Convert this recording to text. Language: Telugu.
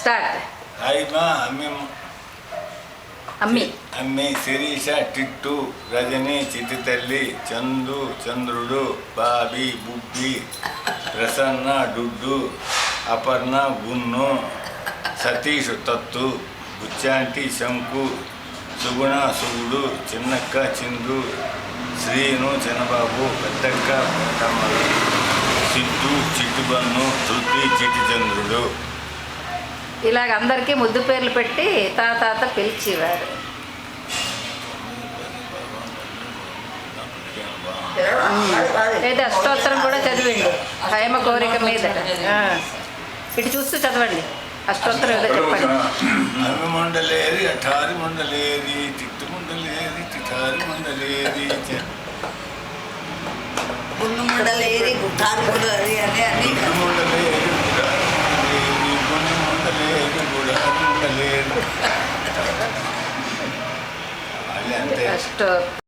స్టార్ట్. హైమా అమ్మి అమ్మి శిరీష టిట్టు రజని చిటితల్లి చందు చంద్రుడు బాబీ బుబ్బి ప్రసన్న డుడ్డు అపర్ణ గున్ను సతీష్ తత్తు బుచ్చాంటి శంకు సుగుణ సుగుడు చిన్నక్క చిందు శ్రీను చిన్నబాబు పెద్దక్క పెద్దమ్మలు చిట్టు చిట్టుబన్ను శృతి చిటిచంద్రుడు. ఇలాగ అందరికీ ముద్దు పేర్లు పెట్టి తాత పిలిచేవారు. లేదా అష్టోత్తరం కూడా చదివండి హైమ కోరిక మీద. ఇటు చూస్తూ చదవండి అష్టోత్తరం ఏదో చెప్పండి. అవి మండలేది అఠారి మండలేది తిట్టు మండలేది తిఠారి మండలేది గుండు మండలేది గుట్టారు మండలేది అని అన్ని మండలేది గుండు మండలేది గుడారి మండలేది. అష్టోత్తరం